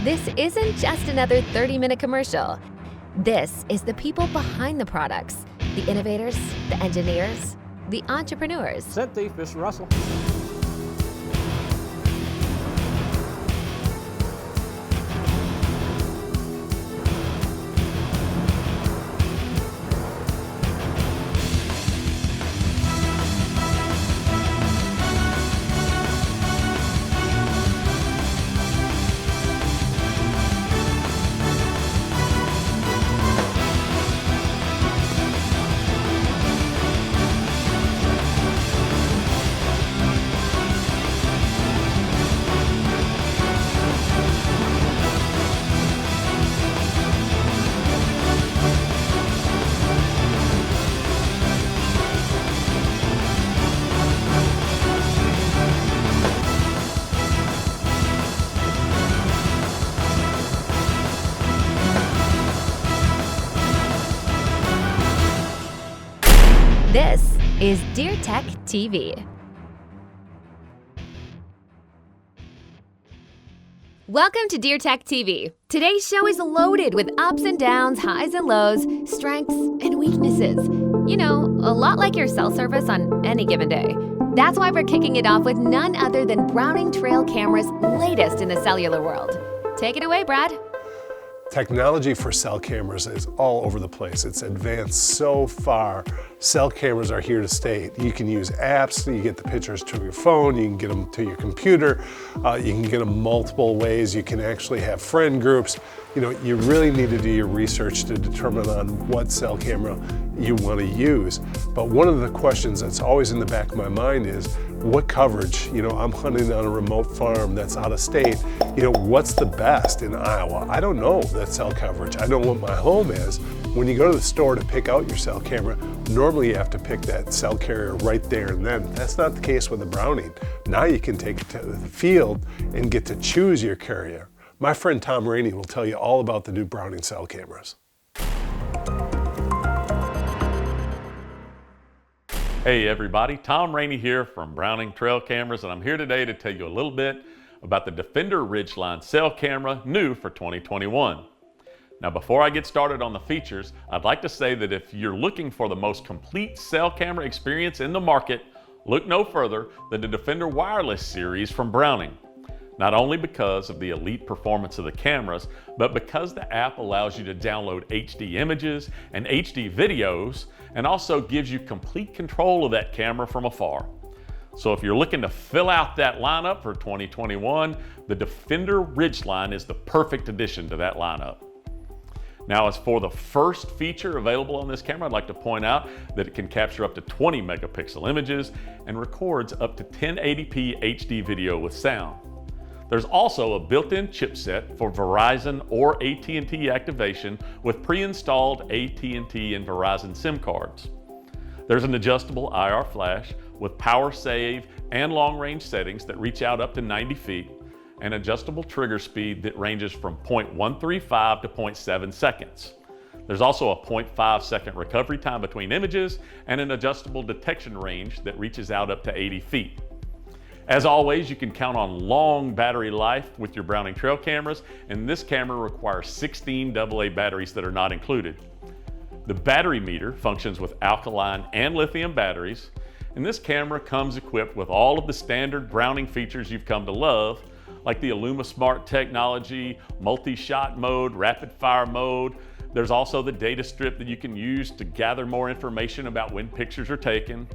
This isn't just another 30-minute commercial. This is the people behind the products, the innovators, the engineers, the entrepreneurs. Scent thief, Mr. Russell. This is DeerTech TV. Welcome to DeerTech TV. Today's show is loaded with ups and downs, highs and lows, strengths and weaknesses. You know, a lot like your cell service on any given day. That's why we're kicking it off with none other than Browning Trail Camera's latest in the cellular world. Take it away, Brad. Technology for cell cameras is all over the place. It's advanced so far. Cell cameras are here to stay. You can use apps, you get the pictures to your phone, you can get them to your computer, you can get them multiple ways, you can actually have friend groups. You know, you really need to do your research to determine on what cell camera you want to use. But one of the questions that's always in the back of my mind is, what coverage? You know, I'm hunting on a remote farm that's out of state. You know, what's the best in Iowa? I don't know that cell coverage. I know what my home is. When you go to the store to pick out your cell camera, normally you have to pick that cell carrier right there and then. That's not the case with the Browning. Now you can take it to the field and get to choose your carrier. My friend Tom Rainey will tell you all about the new Browning cell cameras. Hey everybody, Tom Rainey here from Browning Trail Cameras, and I'm here today to tell you a little bit about the Defender Ridgeline cell camera, new for 2021. Now before I get started on the features, I'd like to say that if you're looking for the most complete cell camera experience in the market, look no further than the Defender Wireless series from Browning. Not only because of the elite performance of the cameras, but because the app allows you to download HD images and HD videos, and also gives you complete control of that camera from afar. So if you're looking to fill out that lineup for 2021, the Defender Ridgeline is the perfect addition to that lineup. Now, as for the first feature available on this camera, I'd like to point out that it can capture up to 20 megapixel images and records up to 1080p HD video with sound. There's also a built-in chipset for Verizon or AT&T activation with pre-installed AT&T and Verizon SIM cards. There's an adjustable IR flash with power save and long-range settings that reach out up to 90 feet, and adjustable trigger speed that ranges from 0.135 to 0.7 seconds. There's also a 0.5 second recovery time between images and an adjustable detection range that reaches out up to 80 feet. As always, you can count on long battery life with your Browning Trail cameras, and this camera requires 16 AA batteries that are not included. The battery meter functions with alkaline and lithium batteries, and this camera comes equipped with all of the standard Browning features you've come to love, like the IllumiSmart technology, multi-shot mode, rapid fire mode. There's also the data strip that you can use to gather more information about when pictures are taken.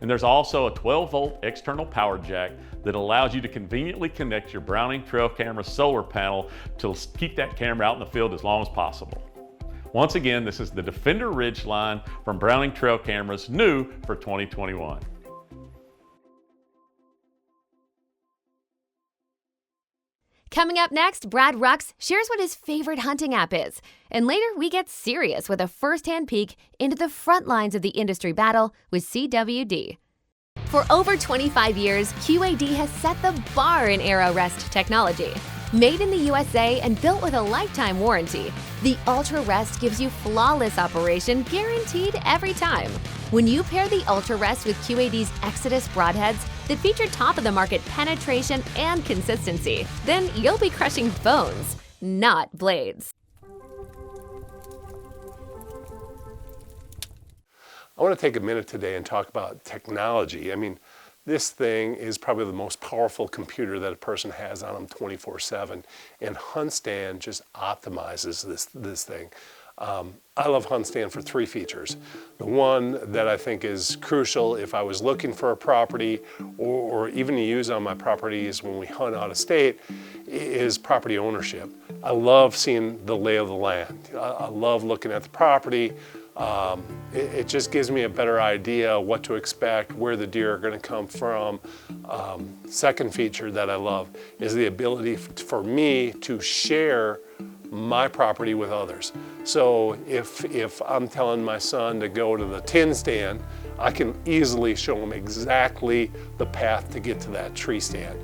And there's also a 12-volt external power jack that allows you to conveniently connect your Browning Trail camera solar panel to keep that camera out in the field as long as possible. Once again, this is the Defender Ridgeline from Browning Trail Cameras, new for 2021. Coming up next, Brad Rux shares what his favorite hunting app is. And later, we get serious with a first-hand peek into the front lines of the industry battle with CWD. For over 25 years, QAD has set the bar in aero rest technology. Made in the USA and built with a lifetime warranty, the Ultra Rest gives you flawless operation guaranteed every time. When you pair the Ultra Rest with QAD's Exodus broadheads that feature top-of-the-market penetration and consistency, then you'll be crushing bones. not blades. I want to take a minute today and talk about technology. I mean, this thing is probably the most powerful computer that a person has on them 24/7, and HuntStand just optimizes this thing. I love HuntStand for three features. The one that I think is crucial if I was looking for a property or even to use on my properties when we hunt out of state is property ownership. I love seeing the lay of the land. I love looking at the property. It just gives me a better idea what to expect, where the deer are going to come from. Second feature that I love is the ability for me to share my property with others. So if I'm telling my son to go to the tin stand, I can easily show him exactly the path to get to that tree stand.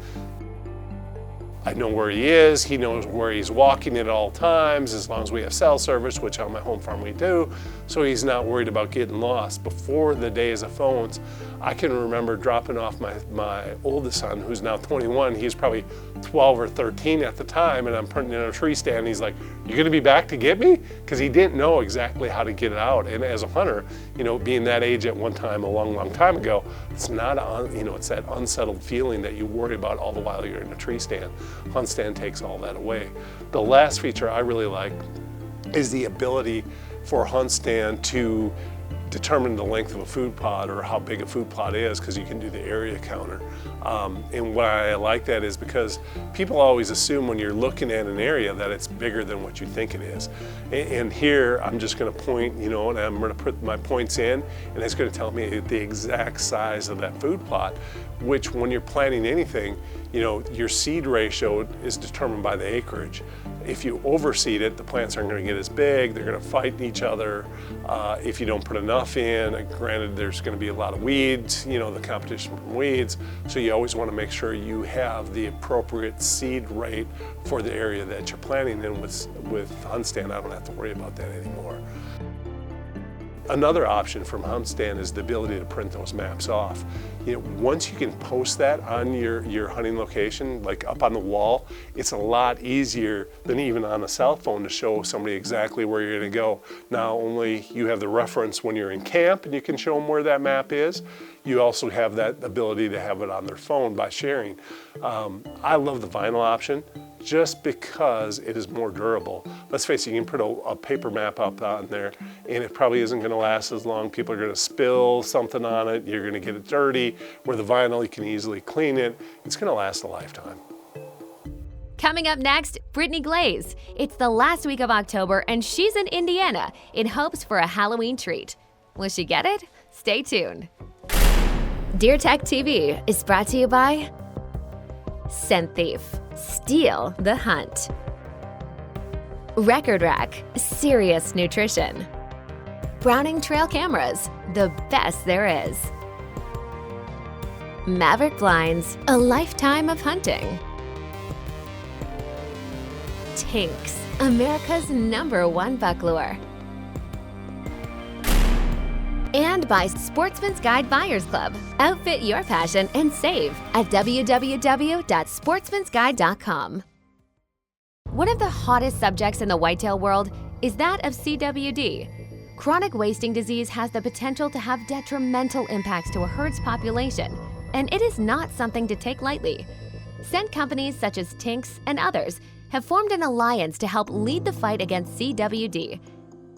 I know where he is, he knows where he's walking at all times, as long as we have cell service, which on my home farm we do, so he's not worried about getting lost. Before the days of phones, I can remember dropping off my oldest son, who's now 21, he's probably 12 or 13 at the time, and I'm putting in a tree stand, and he's like, "You gonna be back to get me?" Because he didn't know exactly how to get it out. And as a hunter, you know, being that age at one time, a long time ago, it's not, it's that unsettled feeling that you worry about all the while you're in a tree stand. HuntStand takes all that away. The last feature I really like is the ability for HuntStand to determine the length of a food plot or how big a food plot is, because you can do the area counter. And why I like that is because people always assume when you're looking at an area that it's bigger than what you think it is. And here I'm just going to point, and I'm going to put my points in, and it's going to tell me the exact size of that food plot, which when you're planting anything, your seed ratio is determined by the acreage. If you overseed it, the plants aren't going to get as big, they're going to fight each other. If you don't put enough in, granted there's going to be a lot of weeds, the competition from weeds, so you always want to make sure you have the appropriate seed rate for the area that you're planting in. With HuntStand, I don't have to worry about that anymore. Another option from HuntStand is the ability to print those maps off. Once you can post that on your hunting location, like up on the wall, it's a lot easier than even on a cell phone to show somebody exactly where you're going to go. Not only you have the reference when you're in camp and you can show them where that map is, you also have that ability to have it on their phone by sharing. I love the vinyl option just because it is more durable. Let's face it, you can put a paper map up on there and it probably isn't going to last as long. People are going to spill something on it, you're going to get it dirty. Where the vinyl, you can easily clean it. It's going to last a lifetime. Coming up next, Brittany Glaze. It's the last week of October and she's in Indiana in hopes for a Halloween treat. Will she get it? Stay tuned. DeerTech TV is brought to you by Scent Thief, Steal the Hunt. Record Rack, Serious Nutrition. Browning Trail Cameras, the best there is. Maverick Blinds, a lifetime of hunting. Tinks, America's #1 buck lure. And by Sportsman's Guide Buyers Club. Outfit your passion and save at www.sportsmansguide.com. One of the hottest subjects in the whitetail world is that of CWD. Chronic wasting disease has the potential to have detrimental impacts to a herd's population, and it is not something to take lightly. Scent companies such as Tinks and others have formed an alliance to help lead the fight against CWD.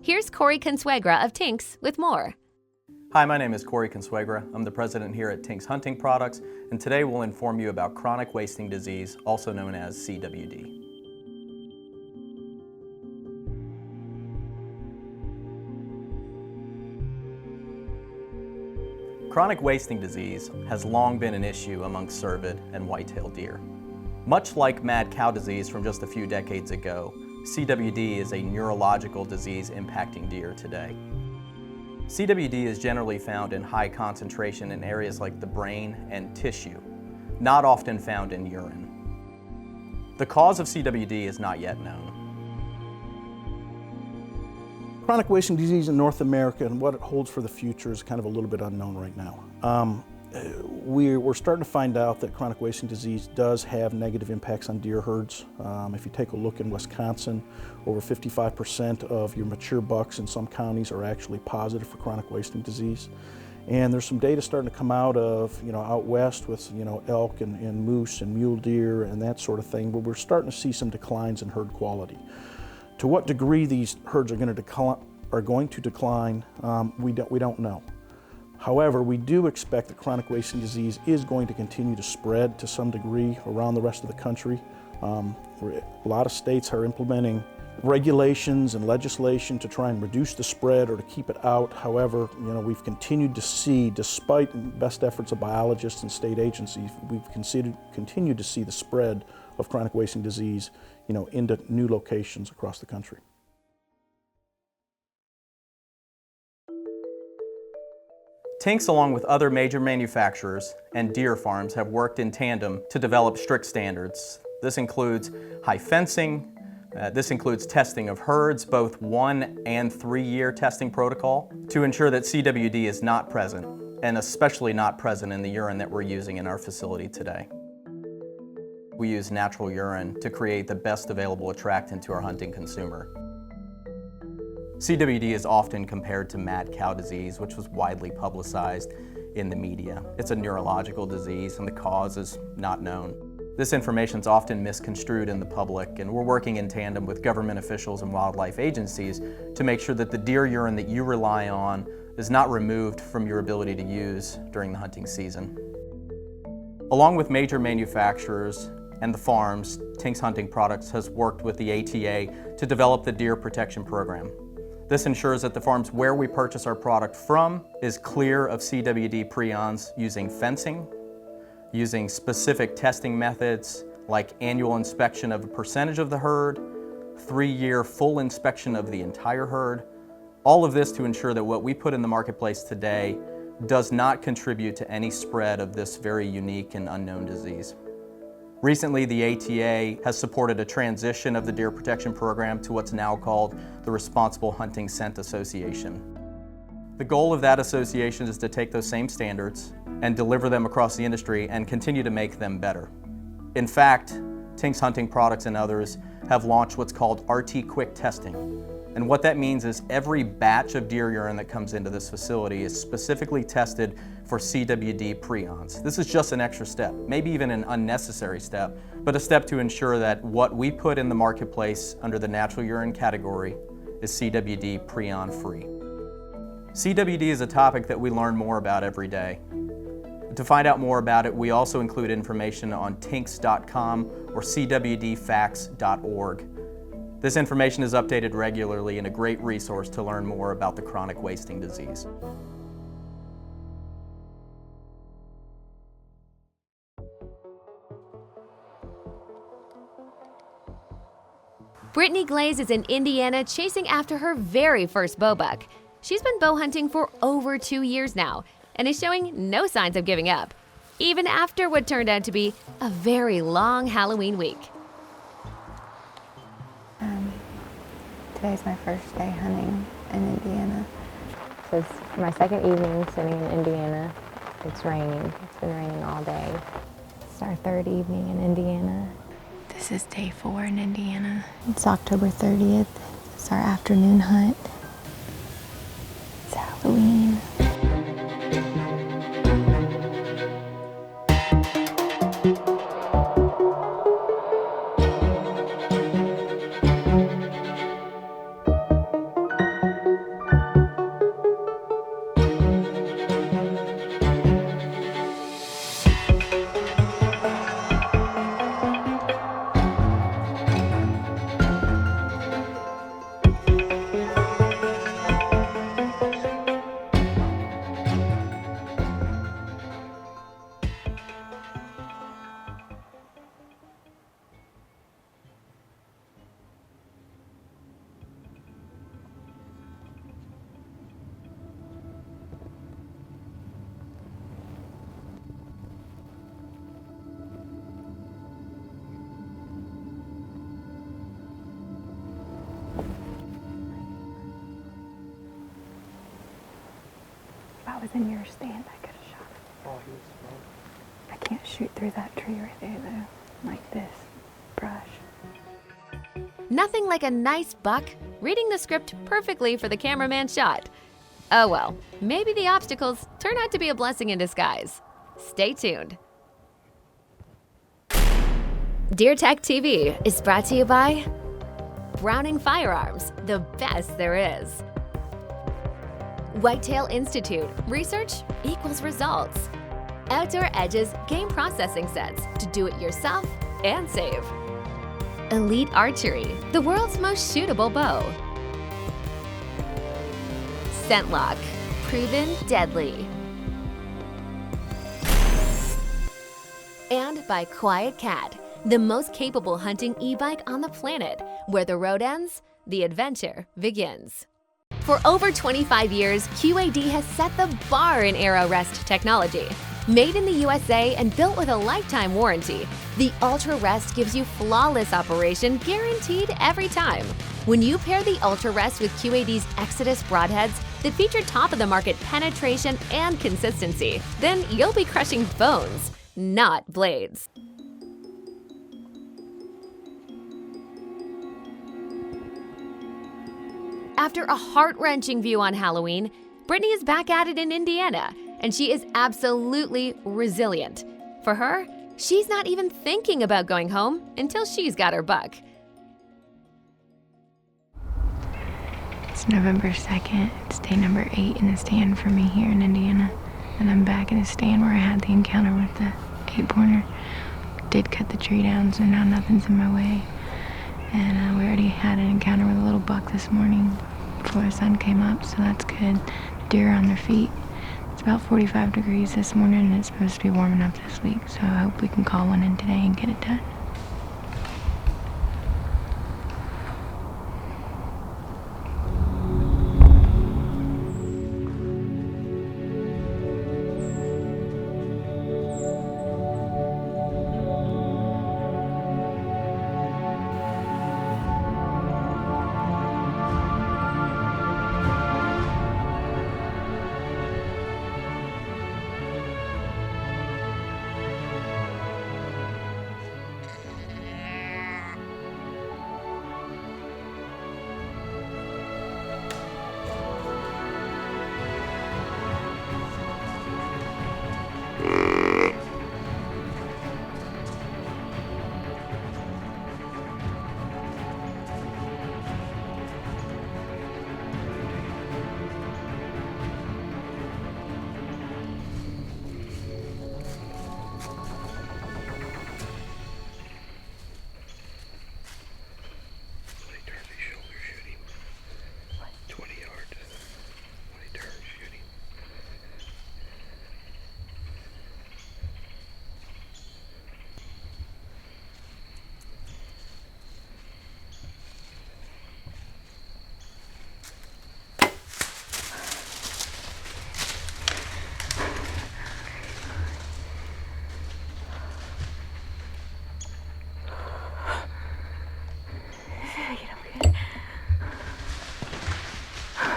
Here's Corey Consuegra of Tinks with more. Hi, my name is Corey Consuegra. I'm the president here at Tinks Hunting Products, and today we'll inform you about chronic wasting disease, also known as CWD. Chronic wasting disease has long been an issue among cervid and white-tailed deer. Much like mad cow disease from just a few decades ago, CWD is a neurological disease impacting deer today. CWD is generally found in high concentration in areas like the brain and tissue, not often found in urine. The cause of CWD is not yet known. Chronic wasting disease in North America and what it holds for the future is kind of a little bit unknown right now. We're starting to find out that chronic wasting disease does have negative impacts on deer herds. If you take a look in Wisconsin, over 55% of your mature bucks in some counties are actually positive for chronic wasting disease. And there's some data starting to come out of, out west with, elk and moose and mule deer and that sort of thing, but we're starting to see some declines in herd quality. To what degree these herds are going to decline, we don't know. However, we do expect that chronic wasting disease is going to continue to spread to some degree around the rest of the country. A lot of states are implementing regulations and legislation to try and reduce the spread or to keep it out. However, we've continued to see, despite best efforts of biologists and state agencies, we've continued to see the spread of chronic wasting disease, into new locations across the country. Tinks, along with other major manufacturers and deer farms, have worked in tandem to develop strict standards. This includes high fencing, this includes testing of herds, both 1 and 3 year testing protocol, to ensure that CWD is not present, and especially not present in the urine that we're using in our facility today. We use natural urine to create the best available attractant to our hunting consumer. CWD is often compared to mad cow disease, which was widely publicized in the media. It's a neurological disease and the cause is not known. This information is often misconstrued in the public, and we're working in tandem with government officials and wildlife agencies to make sure that the deer urine that you rely on is not removed from your ability to use during the hunting season. Along with major manufacturers and the farms, Tinks Hunting Products has worked with the ATA to develop the Deer Protection Program. This ensures that the farms where we purchase our product from is clear of CWD prions using fencing, using specific testing methods like annual inspection of a percentage of the herd, 3-year full inspection of the entire herd. All of this to ensure that what we put in the marketplace today does not contribute to any spread of this very unique and unknown disease. Recently, the ATA has supported a transition of the Deer Protection Program to what's now called the Responsible Hunting Scent Association. The goal of that association is to take those same standards and deliver them across the industry and continue to make them better. In fact, Tinks Hunting Products and others have launched what's called RT Quick testing. And what that means is every batch of deer urine that comes into this facility is specifically tested for CWD prions. This is just an extra step, maybe even an unnecessary step, but a step to ensure that what we put in the marketplace under the natural urine category is CWD prion free. CWD is a topic that we learn more about every day. To find out more about it, we also include information on tinks.com or cwdfacts.org. This information is updated regularly and a great resource to learn more about the chronic wasting disease. Brittany Glaze is in Indiana chasing after her very first bow buck. She's been bow hunting for over 2 years now and is showing no signs of giving up, even after what turned out to be a very long Halloween week. Today's my first day hunting in Indiana. So it's my second evening sitting in Indiana. It's raining. It's been raining all day. It's our third evening in Indiana. This is day 4 in Indiana. It's October 30th. It's our afternoon hunt. It's Halloween. If I was in your stand, I could have shot him. I can't shoot through that tree right there though, like this brush. Nothing like a nice buck reading the script perfectly for the cameraman's shot. Oh well, maybe the obstacles turn out to be a blessing in disguise. Stay tuned. DeerTech TV is brought to you by Browning Firearms, the best there is. Whitetail Institute, research equals results. Outdoor Edges game processing sets to do it yourself and save. Elite Archery, the world's most shootable bow. ScentLock, proven deadly. And by Quiet Cat, the most capable hunting e-bike on the planet, where the road ends, the adventure begins. For over 25 years, QAD has set the bar in arrow rest technology. Made in the USA and built with a lifetime warranty, the Ultra Rest gives you flawless operation guaranteed every time. When you pair the Ultra Rest with QAD's Exodus broadheads that feature top-of-the-market penetration and consistency, then you'll be crushing bones, not blades. After a heart-wrenching view on Halloween, Brittany is back at it in Indiana, and she is absolutely resilient. For her, she's not even thinking about going home until she's got her buck. It's November 2nd. It's day number 8 in the stand for me here in Indiana. And I'm back in the stand where I had the encounter with the 8-pointer. Did cut the tree down, so now nothing's in my way. And we already had an encounter with a little buck this morning before the sun came up, so that's good. Deer on their feet. It's about 45 degrees this morning, and it's supposed to be warm enough this week, so I hope we can call one in today and get it done.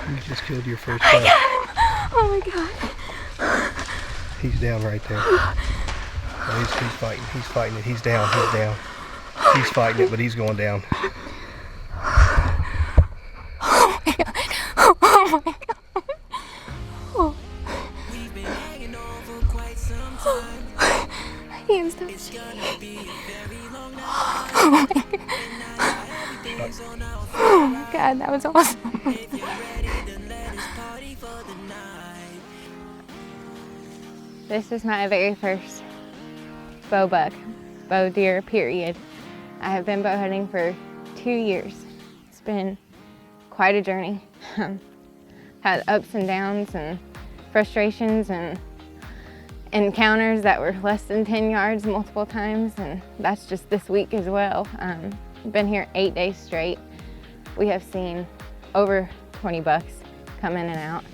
You just killed your first buck. Oh my God. He's down right there. Oh, he's fighting. He's fighting it. He's down. He's down. He's fighting it, but he's going down. Oh my God. Oh my God. Oh. We've been hanging on for quite some time. My hands don't It's shake. gonna be a very long night. Oh my God. And now everything's on our Oh my God, that was awesome. If you're ready, then let us party for the night. This is my very first bow buck, bow deer, period. I have been bow hunting for 2 years. It's been quite a journey. Had ups and downs and frustrations and encounters that were less than 10 yards multiple times, and that's just this week as well. Been here 8 days straight. We have seen over 20 bucks come in and out,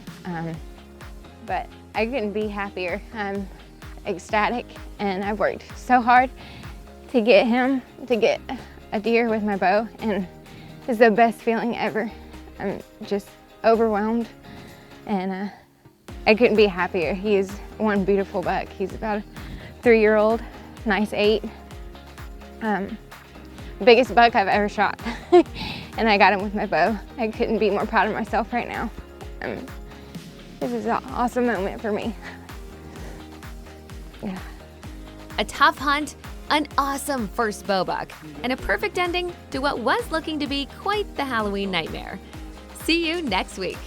but I couldn't be happier. I'm ecstatic, and I've worked so hard to get him, to get a deer with my bow, and it's the best feeling ever. I'm just overwhelmed and I couldn't be happier. He is one beautiful buck. He's about a 3-year-old, nice 8. Biggest buck I've ever shot. And I got him with my bow. I couldn't be more proud of myself right now. This is an awesome moment for me. Yeah. A tough hunt, an awesome first bow buck, and a perfect ending to what was looking to be quite the Halloween nightmare. See you next week.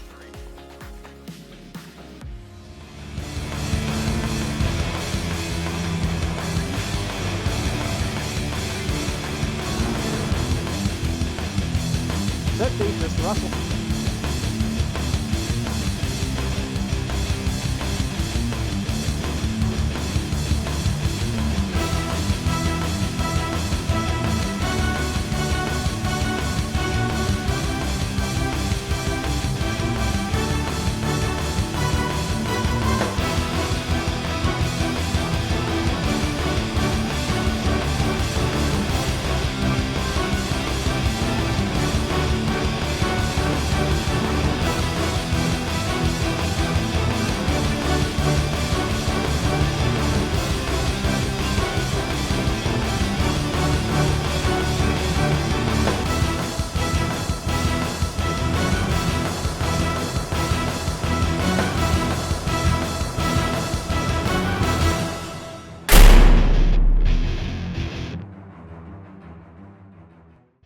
Set date, Mr. Russell.